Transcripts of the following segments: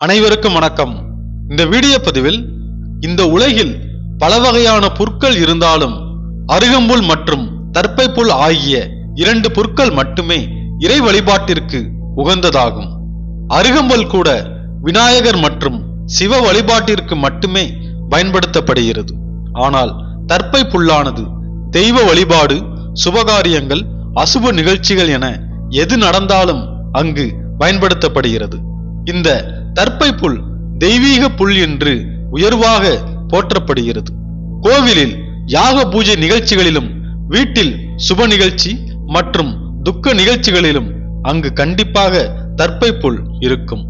அனைவருக்கும் வணக்கம். இந்த வீடியோ பதிவில் இந்த உலகில் பல வகையான புற்கள் இருந்தாலும் அருகம்புல் மற்றும் தர்ப்பை புல் ஆகிய இரண்டு புற்கள் மட்டுமே இறை வழிபாட்டிற்கு உகந்ததாகும். அருகம்புல் கூட விநாயகர் மற்றும் சிவ வழிபாட்டிற்கு மட்டுமே பயன்படுத்தப்படுகிறது. ஆனால் தர்ப்பை புல்லானது தெய்வ வழிபாடு, சுபகாரியங்கள், அசுப நிகழ்ச்சிகள் என எது நடந்தாலும் அங்கு பயன்படுத்தப்படுகிறது. இந்த தர்ப்பை புல் தெய்வீக புல் என்று உயர்வாக போற்றப்படுகிறது. கோவிலில் யாக பூஜை நிகழ்ச்சிகளிலும், வீட்டில் சுப நிகழ்ச்சி மற்றும் துக்க நிகழ்ச்சிகளிலும் அங்கு கண்டிப்பாக தர்ப்பை புல் இருக்கும்.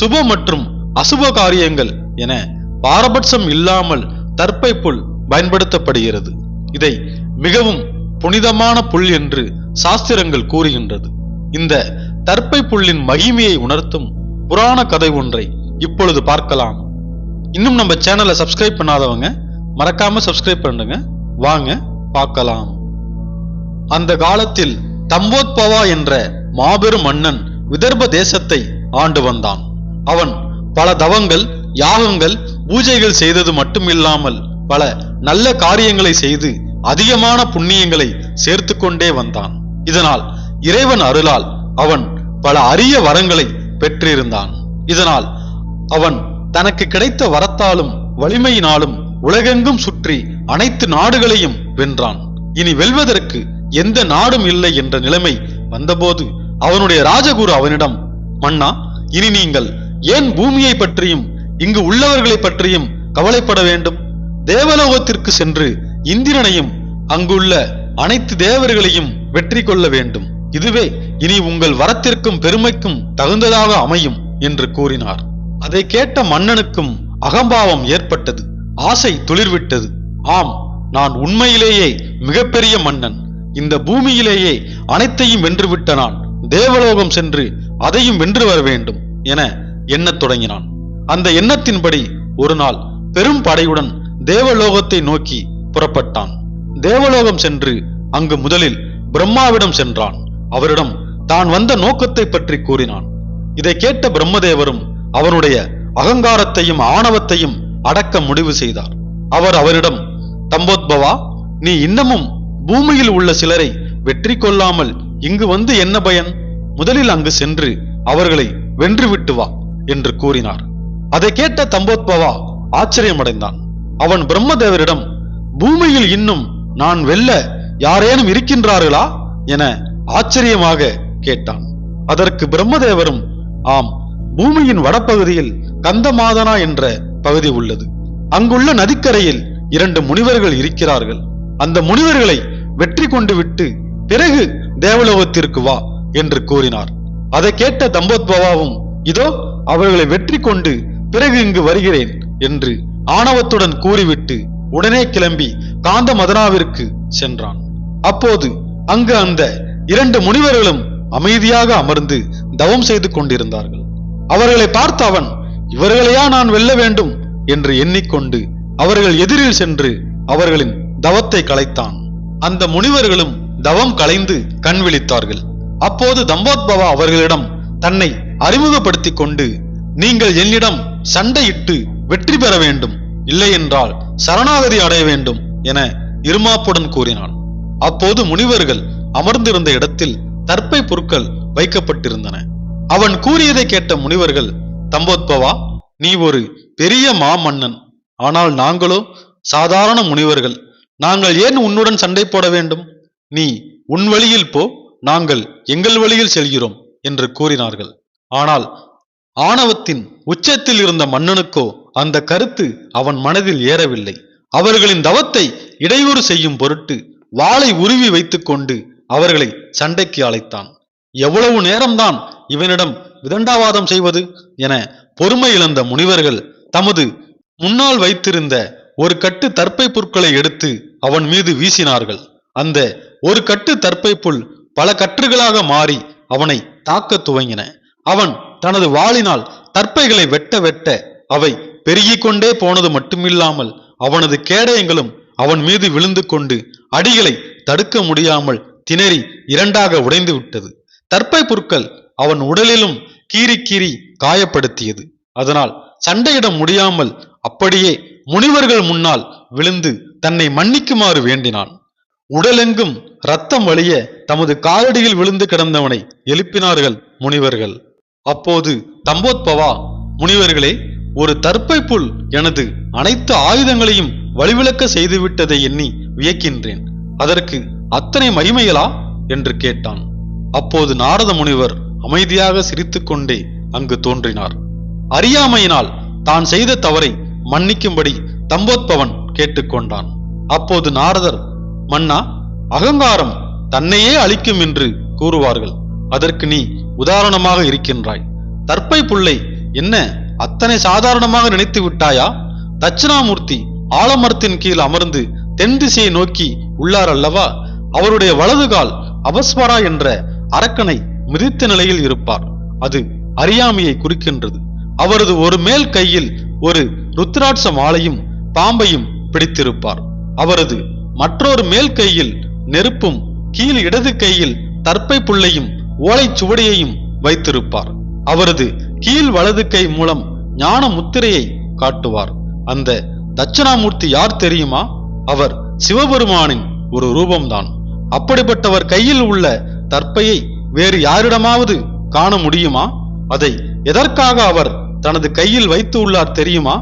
சுப மற்றும் அசுப காரியங்கள் என பாரபட்சம் இல்லாமல் தர்ப்பை புல் பயன்படுத்தப்படுகிறது. இதை மிகவும் புனிதமான புல் என்று சாஸ்திரங்கள் கூறுகின்றது. இந்த தர்ப்பை புல்லின் மகிமையை உணர்த்தும் புராண கதை ஒன்றை இப்பொழுது பார்க்கலாம். இன்னும் நம்ம சேனலை சப்ஸ்கிரைப் பண்ணாதவங்க மறக்காம சப்ஸ்கிரைப் பண்ணுங்க. வாங்க பார்க்கலாம். அந்த காலத்தில் தம்போத்பவா என்ற மாபெரும் மன்னன் விதர்ப தேசத்தை ஆண்டு வந்தான். அவன் பல தவங்கள், யாகங்கள், பூஜைகள் செய்தது மட்டுமில்லாமல் பல நல்ல காரியங்களை செய்து அதிகமான புண்ணியங்களை சேர்த்து கொண்டே வந்தான். இதனால் இறைவன் அருளால் அவன் பல அரிய வரங்களை பெற்றிருந்தான். இதனால் அவன் தனக்கு கிடைத்த வரத்தாலும் வலிமையினாலும் உலகெங்கும் சுற்றி அனைத்து நாடுகளையும் வென்றான். இனி வெல்வதற்கு எந்த நாடும் இல்லை என்ற நிலைமை வந்தபோது அவனுடைய ராஜகுரு அவனிடம், மன்னா, இனி நீங்கள் ஏன் பூமியை பற்றியும் இங்கு உள்ளவர்களை பற்றியும் கவலைப்பட வேண்டும்? தேவலோகத்திற்கு சென்று இந்திரனையும் அங்குள்ள அனைத்து தேவர்களையும் வெற்றி கொள்ள வேண்டும். இதுவே இனி உங்கள் வரத்திற்கும் பெருமைக்கும் தகுந்ததாக அமையும் என்று கூறினார். அதை கேட்ட மன்னனுக்கும் அகம்பாவம் ஏற்பட்டது. ஆசை துளிர்விட்டது. ஆம், நான் உண்மையிலேயே மிகப்பெரிய மன்னன். இந்த பூமியிலேயே அனைத்தையும் வென்றுவிட்ட நான் தேவலோகம் சென்று அதையும் வென்று வர வேண்டும் என எண்ணத் தொடங்கினான். அந்த எண்ணத்தின்படி ஒரு நாள் பெரும் படையுடன் தேவலோகத்தை நோக்கி புறப்பட்டான். தேவலோகம் சென்று அங்கு முதலில் பிரம்மாவிடம் சென்றான். அவரிடம் தான் வந்த நோக்கத்தை பற்றி கூறினான். இதை கேட்ட பிரம்மதேவரும் அவனுடைய அகங்காரத்தையும் ஆணவத்தையும் அடக்க முடிவு செய்தார். அவர் அவரிடம், தம்போத்பவா, நீ இன்னமும் பூமியில் உள்ள சிலரை வெற்றி கொள்ளாமல் இங்கு வந்து என்ன பயன்? முதலில் அங்கு சென்று அவர்களை வென்றுவிட்டு வா என்று கூறினார். அதை கேட்ட தம்போத்பவா ஆச்சரியமடைந்தான். அவன் பிரம்மதேவரிடம், பூமியில் இன்னும் நான் வெல்ல யாரேனும் இருக்கின்றார்களா என ஆச்சரியமாக கேட்டான். அதற்கு பிரம்மதேவரும், ஆம், பூமியின் வடபகுதியில் கந்தமாதனா என்ற பகுதி உள்ளது. அங்குள்ள நதிக்கரையில் 2 முனிவர்கள் இருக்கிறார்கள். அந்த முனிவர்களை வெற்றி கொண்டு விட்டு பிறகு தேவலோகத்திற்கு வா என்று கூறினார். அதை கேட்ட தம்போத்பவாவும், இதோ அவர்களை வெற்றி கொண்டு பிறகு இங்கு வருகிறேன் என்று ஆணவத்துடன் கூறிவிட்டு உடனே கிளம்பி காந்தமதனாவிற்கு சென்றான். அப்போது அங்கு அந்த 2 முனிவர்களும் அமைதியாக அமர்ந்து தவம் செய்து கொண்டிருந்தார்கள். அவர்களை பார்த்த அவன், இவர்களையா நான் வெல்ல வேண்டும் என்று எண்ணிக்கொண்டு அவர்கள் எதிரில் சென்று அவர்களின் தவத்தை கலைத்தான். அந்த முனிவர்களும் தவம் கலைந்து கண் விழித்தார்கள். அப்போது தம்போத்பவா அவர்களிடம் தன்னை அறிமுகப்படுத்திக் கொண்டு, நீங்கள் என்னிடம் சண்டையிட்டு வெற்றி பெற வேண்டும், இல்லை என்றால் சரணாகதி அடைய வேண்டும் என இருமாப்புடன் கூறினான். அப்போது முனிவர்கள் அமர்ந்திருந்த இடத்தில் தர்ப்பை புற்கள் வைக்கப்பட்டிருந்தன. அவன் கூறியதை கேட்ட முனிவர்கள், தம்போத்பவா, நீ ஒரு பெரிய மாமன்னன். ஆனால் நாங்களோ சாதாரண முனிவர்கள். நாங்கள் ஏன் உன்னுடன் சண்டை போட வேண்டும்? நீ உன் வழியில் போ, நாங்கள் எங்கள் வழியில் செல்கிறோம் என்று கூறினார்கள். ஆனால் ஆணவத்தின் உச்சத்தில் இருந்த மன்னனுக்கோ அந்த கருத்து அவன் மனதில் ஏறவில்லை. அவர்களின் தவத்தை இடையூறு செய்யும் பொருட்டு வாளை உருவி வைத்துக் கொண்டு அவர்களை சண்டைக்கு அழைத்தான். எவ்வளவு நேரம்தான் இவனிடம் விதண்டாவாதம் செய்வது என பொறுமை இழந்த முனிவர்கள் தமது முன்னால் வைத்திருந்த ஒரு கட்டு தர்ப்பை புற்களை எடுத்து அவன் மீது வீசினார்கள். அந்த ஒரு கட்டு தர்ப்பை புல் பல கற்றுகளாக மாறி அவனை தாக்க துவங்கின. அவன் தனது வாளினால் தர்ப்பைகளை வெட்ட வெட்ட அவை பெருகிக் கொண்டே போனது மட்டுமில்லாமல் அவனது கேடயங்களும் அவன் மீது விழுந்து கொண்டு அடிகளை தடுக்க முடியாமல் திணறி 2ஆக உடைந்து விட்டது. தர்ப்பை புற்கள் அவன் உடலிலும் கீறி கீறி காயப்படுத்தியது. அதனால் சண்டையிட முடியாமல் அப்படியே முனிவர்கள் முன்னால் விழுந்து தன்னை மன்னிக்குமாறு வேண்டினான். உடலெங்கும் ரத்தம் வழிய தமது காலடியில் விழுந்து கிடந்தவனை எழுப்பினார்கள் முனிவர்கள். அப்போது தம்போத்பவா, முனிவர்களே, ஒரு தர்ப்பை புல் எனது அனைத்து ஆயுதங்களையும் வழிவிளக்க செய்துவிட்டதை எண்ணி வியக்கின்றேன். அதற்கு அத்தனை மகிமைகளா என்று கேட்டான். அப்போது நாரத முனிவர் அமைதியாக சிரித்துக்கொண்டே அங்கு தோன்றினார். அறியாமையினால் தான் செய்த தவறை மன்னிக்கும்படி தம்போத்பவன் கேட்டுக்கொண்டான். அப்போது நாரதர், மன்னா, அகங்காரம் தன்னையே அழிக்கும் என்று கூறுவார்கள். அதற்கு நீ உதாரணமாக இருக்கின்றாய். தர்ப்பை புல்லை என்ன அத்தனை சாதாரணமாக நினைத்து விட்டாயா? தட்சிணாமூர்த்தி ஆலமரத்தின் கீழ் அமர்ந்து தென் திசையை நோக்கி உள்ளார் அல்லவா? அவருடைய வலது கால் அபஸ்வரா என்ற அரக்கனை மிதித்த நிலையில் இருப்பார். அது அறியாமையை குறிக்கின்றது. அவரது ஒரு மேல் கையில் ஒரு ருத்ராட்ச மாலையும் பாம்பையும் பிடித்திருப்பார். அவரது மற்றொரு மேல் கையில் நெருப்பும் கீழ் இடது கையில் தர்ப்பை புல்லையும் ஓலை சுவடியையும் வைத்திருப்பார். அவரது கீழ் வலது கை மூலம் ஞான முத்திரையை காட்டுவார். அந்த தட்சிணாமூர்த்தி யார் தெரியுமா? அவர் சிவபெருமானின் ஒரு ரூபம்தான். அப்படிப்பட்டவர் கையில் உள்ள தர்ப்பையை வேறு யாரிடமாவது காண முடியுமா? அதை எதற்காக அவர் தனது கையில் வைத்து உள்ளார் தெரியுமா?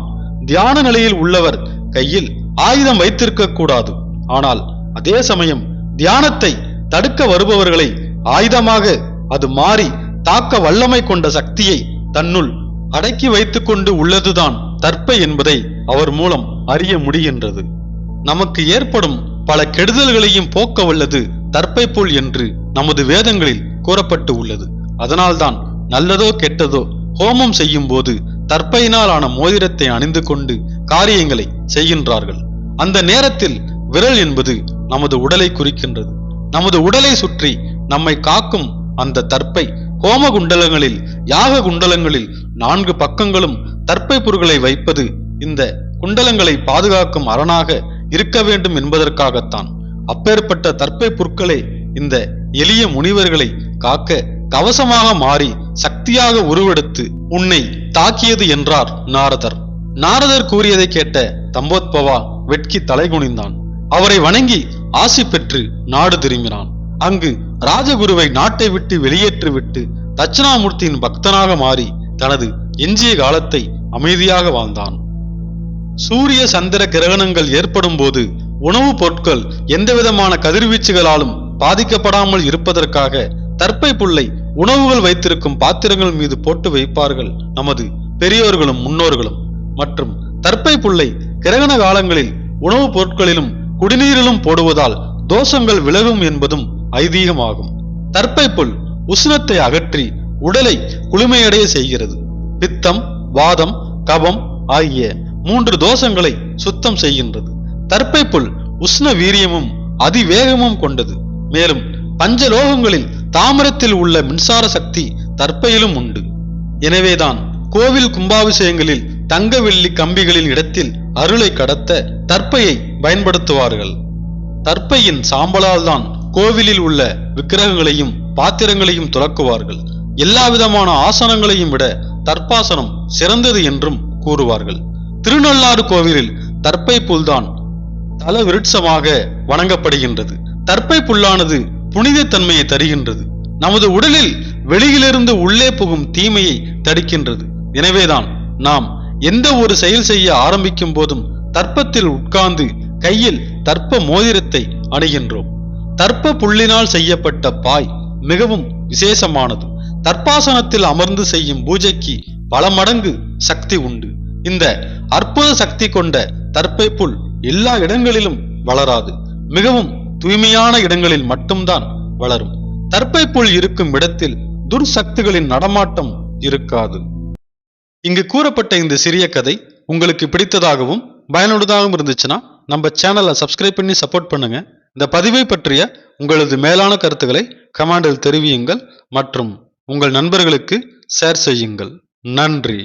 தியான நிலையில் உள்ளவர் கையில் ஆயுதம் வைத்திருக்க கூடாது. ஆனால் அதே சமயம் தியானத்தை தடுக்க வருபவர்களை ஆயுதமாக அது மாறி தாக்க வல்லமை கொண்ட சக்தியை தன்னுள் அடக்கி வைத்துக் கொண்டு உள்ளதுதான் தர்ப்பை என்பதை அவர் மூலம் அறிய முடிகின்றது. நமக்கு ஏற்படும் பல கெடுதல்களையும் போக்க வல்லது தர்ப்பை புல் என்று நமது வேதங்களில் கூறப்பட்டு உள்ளது. அதனால்தான் நல்லதோ கெட்டதோ ஹோமம் செய்யும் போது தர்ப்பையினால் ஆன மோதிரத்தை அணிந்து கொண்டு காரியங்களை செய்கின்றார்கள். அந்த நேரத்தில் விரல் என்பது நமது உடலை குறிக்கின்றது. நமது உடலை சுற்றி நம்மை காக்கும் அந்த தர்ப்பை ஹோம குண்டலங்களில், யாக குண்டலங்களில் 4 பக்கங்களும் தர்ப்பை புற்களை வைப்பது இந்த குண்டலங்களை பாதுகாக்கும் அரணாக இருக்க வேண்டும் என்பதற்காகத்தான். அப்பேற்பட்ட தர்ப்பை புற்களே இந்த எளிய முனிவர்களை காக்க கவசமாக மாறி சக்தியாக உருவெடுத்து உன்னை தாக்கியது என்றார் நாரதர். நாரதர் கூறியதை கேட்ட தம்போத்பவா வெட்கி தலைகுனிந்தான். அவரை வணங்கி ஆசி பெற்று நாடு திரும்பினான். அங்கு ராஜகுருவை நாட்டை விட்டு வெளியேற்றிவிட்டு தட்சிணாமூர்த்தியின் பக்தனாக மாறி தனது எஞ்சிய காலத்தை அமைதியாக வாழ்ந்தான். சூரிய சந்திர கிரகணங்கள் ஏற்படும் போது உணவுப் பொருட்கள் எந்தவிதமான கதிர்வீச்சுகளாலும் பாதிக்கப்படாமல் இருப்பதற்காக தர்ப்பை புல்லை உணவுகள் வைத்திருக்கும் பாத்திரங்கள் மீது போட்டு வைப்பார்கள் நமது பெரியோர்களும் முன்னோர்களும். மற்றும் தர்ப்பை புல்லை கிரகண காலங்களில் உணவுப் பொருட்களிலும் குடிநீரிலும் போடுவதால் தோஷங்கள் விலகும் என்பதும் ஐதீகமாகும். தர்ப்பை புல் உஷ்ணத்தை அகற்றி உடலை குளுமையடைய செய்கிறது. பித்தம், வாதம், கபம் ஆகிய 3 தோஷங்களை சுத்தம் செய்கின்றது. தர்ப்பை புல் உஷ்ண வீரியமும் அதிவேகமும் கொண்டது. மேலும் பஞ்சலோகங்களில் தாமிரத்தில் உள்ள மின்சார சக்தி தர்ப்பையிலும் உண்டு. எனவேதான் கோவில் கும்பாபிஷேகங்களில் தங்க வெள்ளி கம்பிகளின் இடத்தில் அருளை கடத்த தர்ப்பையை பயன்படுத்துவார்கள். தர்ப்பையின் சாம்பலால் தான் கோவிலில் உள்ள விக்கிரகங்களையும் பாத்திரங்களையும் துலக்குவார்கள். எல்லா விதமான ஆசனங்களையும் விட தர்ப்பாசனம் சிறந்தது என்றும் கூறுவார்கள். திருநள்ளாறு கோவிலில் தர்ப்பை புல்தான் தல விருட்சமாக வணங்கப்படுகின்றது. தர்ப்பை புல்லானது புனித தன்மையை தருகின்றது. நமது உடலில் வெளியிலிருந்து உள்ளே புகும் தீமையை தடுக்கின்றது. எனவேதான் நாம் எந்த ஒரு செயல் செய்ய ஆரம்பிக்கும் போதும் தர்ப்பத்தில் உட்கார்ந்து கையில் தர்ப்ப மோதிரத்தை அணிகின்றோம். தர்ப்ப புல்லினால் செய்யப்பட்ட பாய் மிகவும் விசேஷமானது. தர்ப்பாசனத்தில் அமர்ந்து செய்யும் பூஜைக்கு பல மடங்கு சக்தி உண்டு. இந்த அற்புத சக்தி கொண்ட தர்ப்பை புல் எல்லா இடங்களிலும் வளராது. மிகவும் தூய்மையான இடங்களில் மட்டும்தான் வளரும். தர்ப்பை புல் இருக்கும் இடத்தில் துர்சக்திகளின் நடமாட்டம் இருக்காது. இங்கு கூறப்பட்ட இந்த சிறிய கதை உங்களுக்கு பிடித்ததாகவும் பயனுள்ளதாகவும் இருந்துச்சுன்னா நம்ம சேனலை சப்ஸ்கிரைப் பண்ணி சப்போர்ட் பண்ணுங்க. இந்த பதிவை பற்றிய உங்களது மேலான கருத்துக்களை கமெண்டில் தெரிவியுங்கள் மற்றும் உங்கள் நண்பர்களுக்கு ஷேர் செய்யுங்கள். நன்றி.